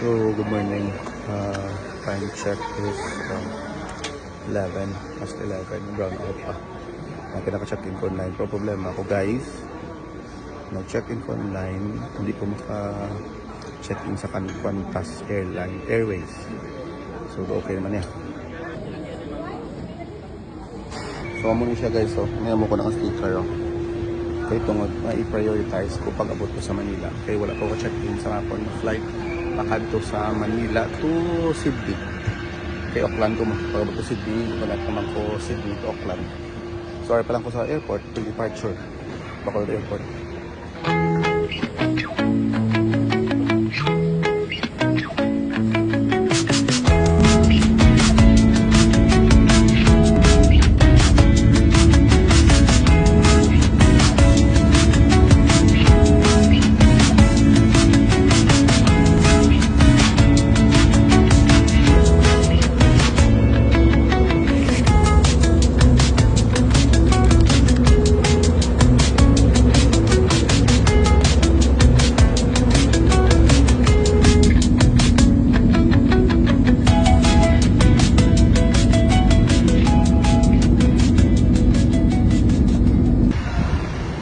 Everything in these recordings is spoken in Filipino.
So, good morning. Time check is 11, past 11. Brown out pa. Naka-check in ko online. Pero problema ako guys, nag-check in ko online, hindi ko maka-check in sa Qantas Airways. So, okay naman yan. So, amo siya guys. So, ngayon mo ko naka-sticker. Kaya tungod, ma-prioritize ko pag abot ko sa Manila. Kaya wala ko check in sa hapon na flight lakad to sa Manila to Sydney. Kay Auckland ko pag abot ko Sydney, wala naman ko Sydney to Auckland. Sorry pa lang ko sa airport, to departure. Bacolod Airport.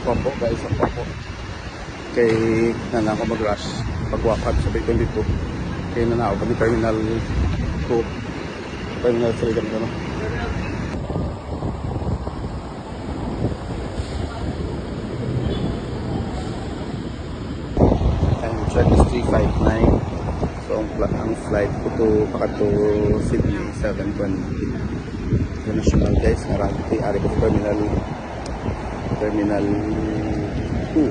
Pompo guys, ang pompo. Kay nana ako mag-rush pagwakad sa Bay 22. Kay nana ako ni Terminal 2. Terminal 3 ganito no. Time check is 3:59. So ang flight ko to pakato Sydney 7:20. International guys, narati ari ko sa Terminal 2.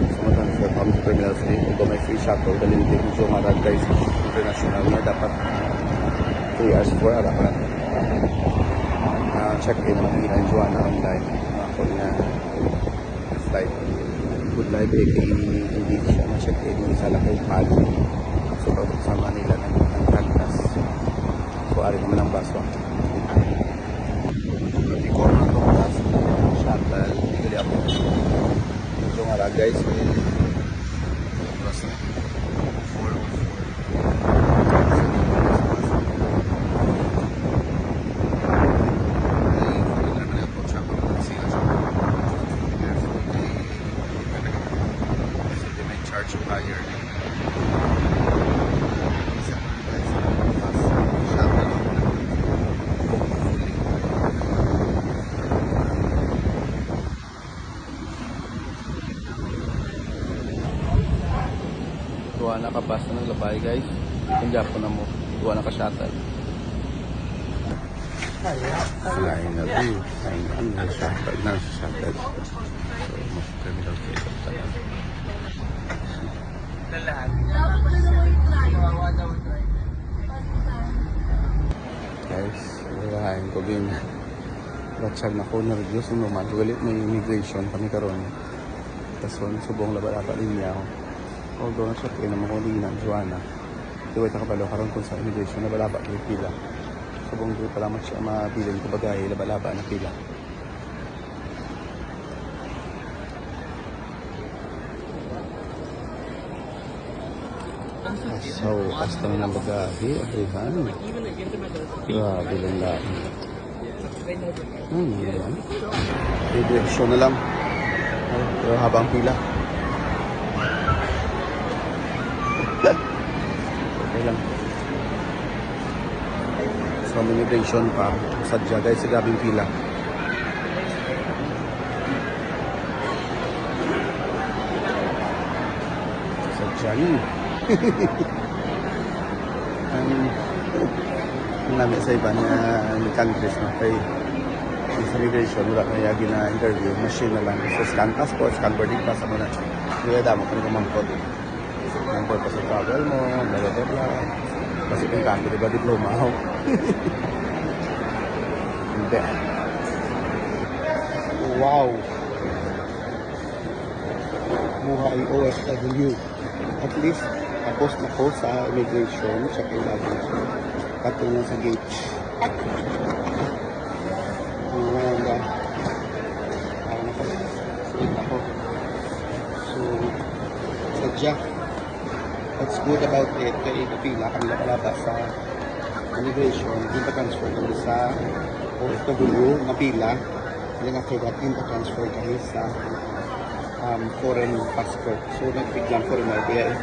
So matanong kami sa Terminal 3. Although may free shuttle, dalhin din yung marag guys international na dapat 3 hours 4 arapan. Check-in naman yung Joanna online. Ako na flight. Good live hindi siya na-check-in yung isa lang kay Palo. So pag sa Manila ng Qantas. So ari naman ang baso. Hindi ko naman itong baso. Shuttle, hindi ako. Medyo nga lang guys, may oras na 4:04. May charge yung higher. Duwa na kabas na ng labay guys. Kung Japon na mo, duwa na ka shuttle. Lain na view. Lain na shuttle. Na shuttle. So, mas terminal dito talaga. Guys, lain ko din. Ratsag na ko na-reduce ng naman. Galit may immigration kami karon. Tapos subong laba-laba linya ako. Although na siya, kaya naman ko din na Joanna. Diwait na kabalo karon kung sa immigration na balaba kay pila. Subong doon pala mo siya mabilin ko bagay, laba-laba na pila. So, hasta na ng bagahe, ahihan. Grabe lang lang. Yan. Direksyon na lang. Ay, pero habang pila. Okay lang. So, immigration pa. Sadya guys, sa grabing pila. Sadya yun. Ang namin sa iba na countries na kay sa immigration, wala na yagi na interview, machine na lang. So, scan passport, scan boarding pass, ano na. Hindi damo ka nito mampot. Mampot pa sa travel mo, bla. Kasi kung kanto, diba diploma ako? Hindi. Wow! Buhay OFW. At least, tapos na ko sa immigration, sa kailangan. Katulong sa gate. Sadya. what's good about it, kaya pila kami nakalabas sa immigration, transfer kami sa OFW na pila. And then after that, transfer kami sa foreign passport. So, nagpiglang foreigner. Kaya,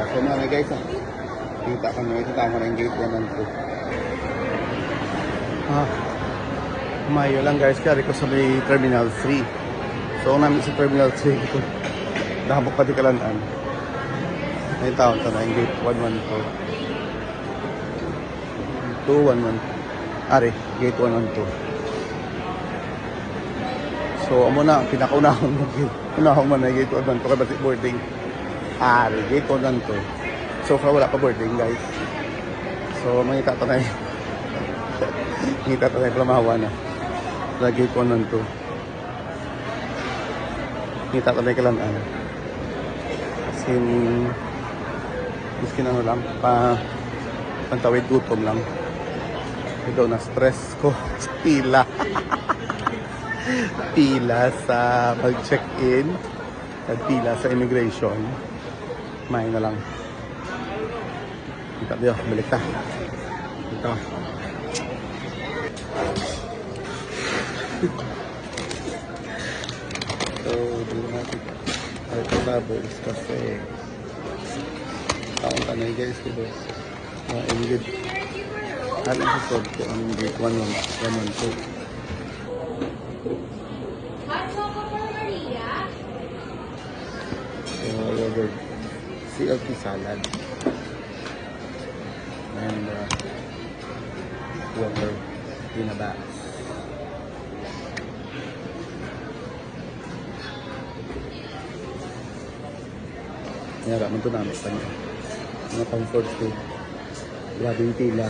so mga guys, kita ko na yung gate 1 and 2. Mayo lang guys, kaya ko sa may Terminal 3. So, namin sa Terminal 3, ito, nahabok pati kalanaan. May taon ito na yung gate 112. 211. Ari, gate 1 and 2. So, amo na, pinakaunahon mo gate. Unahon man na gate 1 and 2, kaya batik boarding. Ari, gate 1 and 2. So far, wala pa boarding guys. So, makita ito na makita ito na yung Plamahawa na. Sa gate 1 and 2. Makita ito na yung Kalanaan. Miskin ano lang, pantawid gutom lang. Ito na stress ko sa pila. Pila sa pag-check-in at pila sa immigration. May na lang. Kita diyo, balik ta. Ito. So, dito natin. Ay, bubbles kasi taong tanay guys, diba? Ingrid. Alam sa sod ko ang gate 1 1 2. Yogurt, CLT salad, and water, pinabas. Kaya raman ito namin pa niya. Mga comfort food. Grabe yung pila.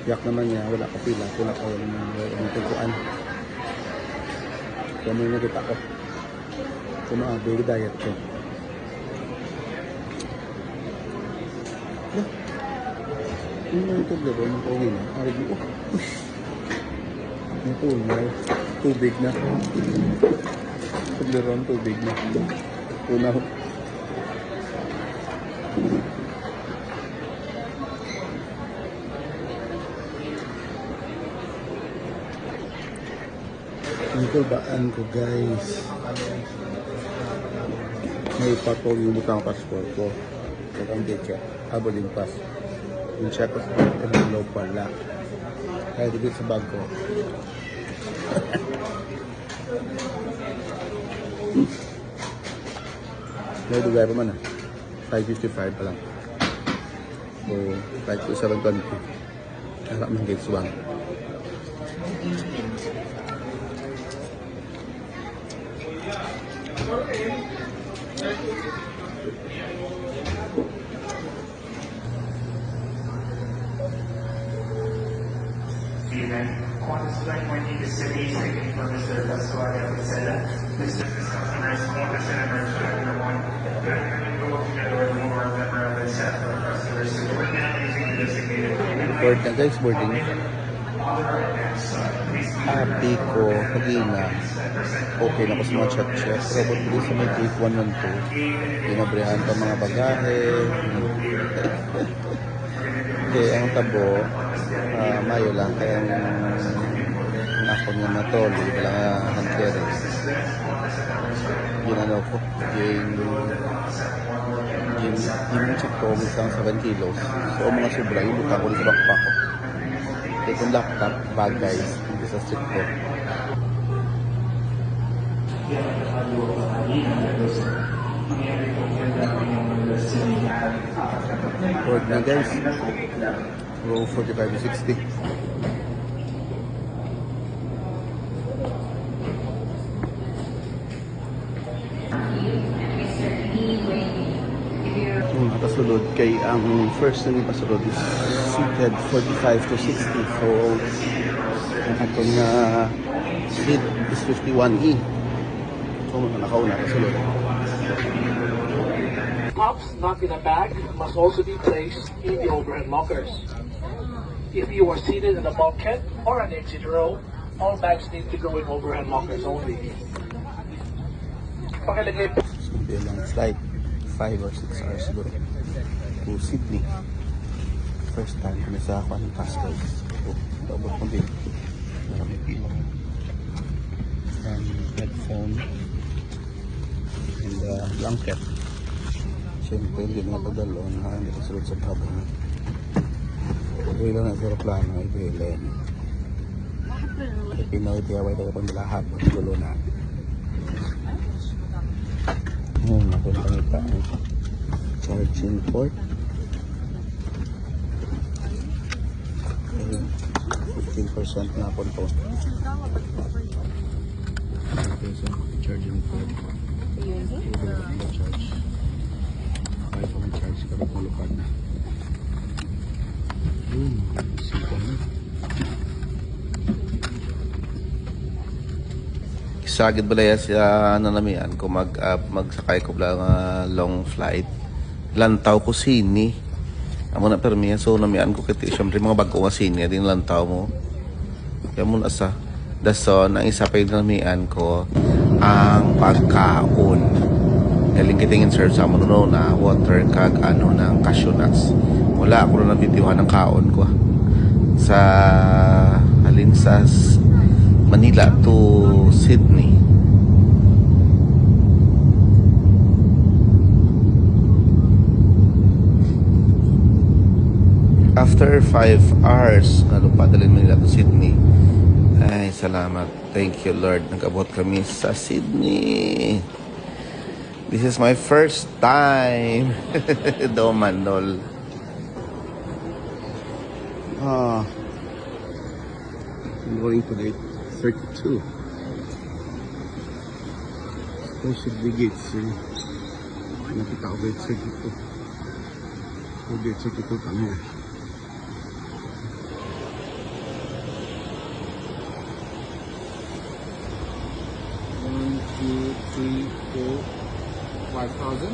Yak naman niya, wala ka pila. Wala ka yung tuguan. Kaya may nakita ko. Kumabig diet ko. Ano na ito blabo? Ang pauwi na. Arig mo. Ang tunaw. Tubig na. Tubleron, tubig na. Tunaw. Ito baan ko guys. May patol yung butang passport ko. At ang ticket. Aboling pass. Yung check ko sa low pala. Kaya dito sa bag ko. May dugay pa man 555 pa lang. So, kahit ko 720. Harap ng gates 1. Qantas Flight 20 to Sydney, speaking for Mr. Pasquale Picella. Mr. Customers, Qantas and Emirates Number 1. Good afternoon, go open the door to move our member of the set for customers. So we're now using the designated Board na guys, boarding. Happy ko, pag-ina. Okay na ko sa mga chat-chat. Pero ba't sa may gate 1 and 2, inabrihan pa mga bagahe. Okay, ang tabo, mayo lang. Kaya ang ako nga natoli, wala nga handleres. Ginano ko, yung chip ko, isang 7 kilos. So, mga sobra, yung buka ko sa backpack ko. Itong laptop, bag guys, hindi sa strip ko. Board na guys. Row 45 to 60. Yung pasulod kay ang first na pasulod is seated 45 to 60. So ang atong seat is 51E. So nakauna pasulod. Cups not in a bag must also be placed in the overhead lockers. If you are seated in a bulkhead or an exit row, all bags need to go in overhead lockers only. Pakilagay po. Yan lang flight 5 or 6 hours siguro to Sydney. First time kami sa ako ng passwords. So, dapat mo din. Marami pila. And headphone. And blanket. Siyempre, hindi nga padalon. Hindi ko sulod sa tabang. Pag-wila na sa aeroplano, i-wila. Pinoy, tiyaway tayo kung lahat. Gulo na. Napunta nita. Charging port. 15% na po ito. Okay, so charging port. Charge. Kaya po mag-charge ka rin malupad na. Sipon na. Sagid balaya siya nanamian kung magsakay ko lang long flight. Lantaw ko sini. Amo na permiya so namian ko kiti syempre mga bago nga sini din lantaw mo. Kaya mo asa dason ang isa pa yung namian ko ang pagkaon. Eling kitingin serve sa mo no na water kag ano ng cashew nuts. Wala ako na nabitiwan ng kaon ko. Sa halin sa Manila to Sydney. After 5 hours, padalin Manila to Sydney. Ay, salamat. Thank you, Lord. Nag-abot kami sa Sydney. This is my first time. Domandol. I'm going to gate 32. Those should be gates. Nakita ko gate 32. So gate 32 kami. 5,000.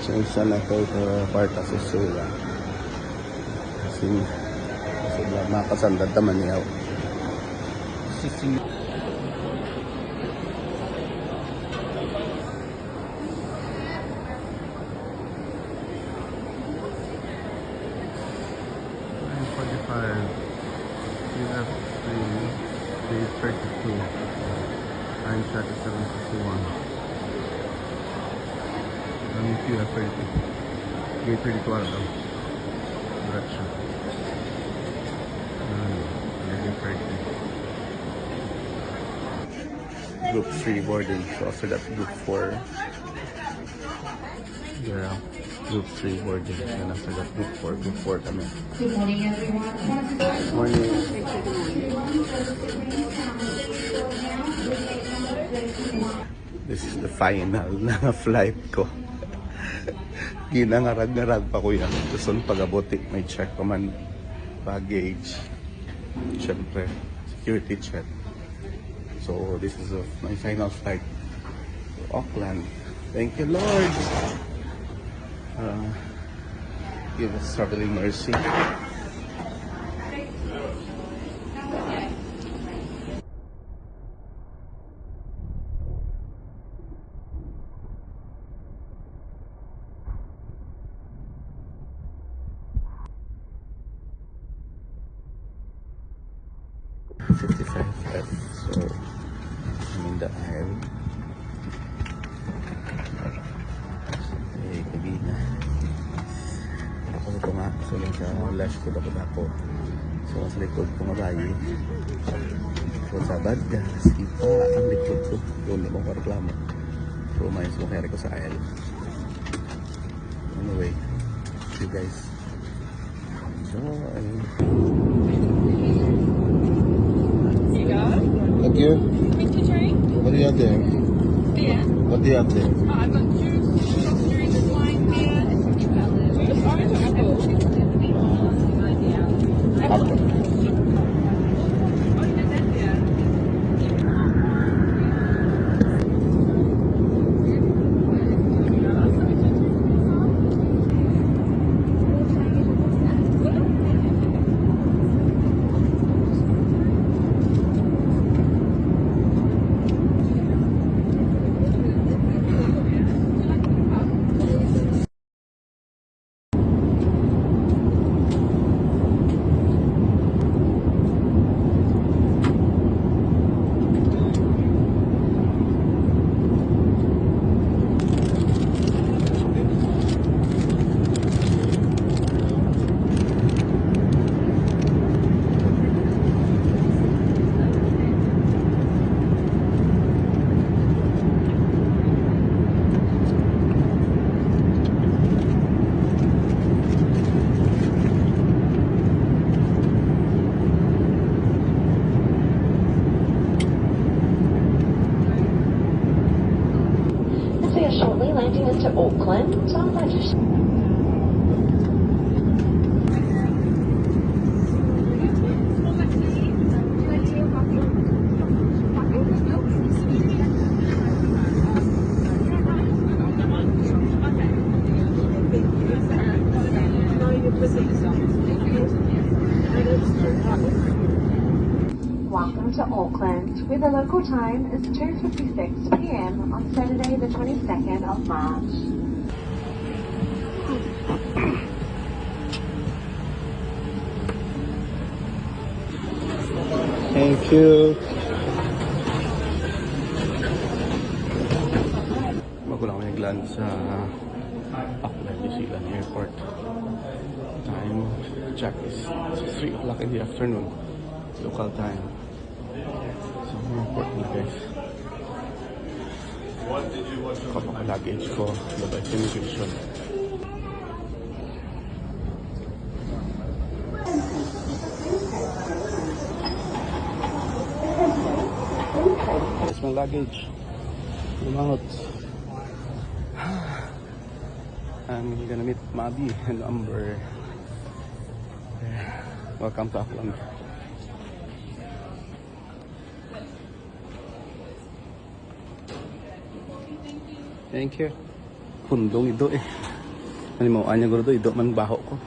So isa na ito parta sa sila. Kasi makasandad naman niya. 16. Day 32. Time shot is 7:51. Ang queue at 32. Gate 32 ano daw. Direction. Gate 30. Group 3 boarding. So after that, group 4. Yeah. Group 3 boarding. And after that, group 4. Group 4 kami. Good morning, everyone. Morning. This is the final na flight ko. Ginangarag-ngarag pa ko yan. Gusto pag-aboti, may check pa man baggage. Siyempre, security check. So, this is my final flight to Auckland. Thank you, Lord. Give us traveling mercy. F. So, I'm in the aisle. Eh, kabina. Ako ito nga. So, lang siya. Lash ko ako. So, sa likod ko mabayi. So, sa badgas. Ipa ang likod ko. Doon naman ko reklamo. So, may sumakari ko sa aisle. Anyway, see you guys. Enjoy. Thank you. What do you have there? Yeah. What do you have there? I've got juice, strawberry, wine, beer. Just orange or apple? Apple. Oh, you did that, yeah. 张大只是。Welcome to Auckland, where the local time is 2:56 p.m. on Saturday, the 22nd of March. Thank you. Bago lang ako nag-land sa Auckland, New Zealand Airport. Time check is 3 o'clock in the afternoon, local time. So, airport na guys. Kapag luggage ko, labas immigration. Here's my luggage. Lumangot. I'm gonna meet Mabi and Amber. Welcome to Auckland. Thank you. Pundong ito eh. Ano mo, anya ko ito, ito man baho ko.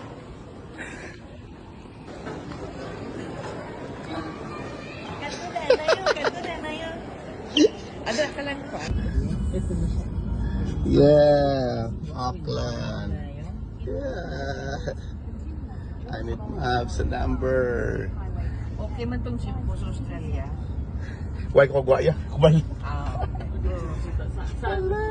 Ada ka lang pa. Yeah, Auckland. Yeah. I need Mabs and Amber. Okay man tong ship po sa Australia. Why ko gwa ya? Kubal. Ah, okay. Hello.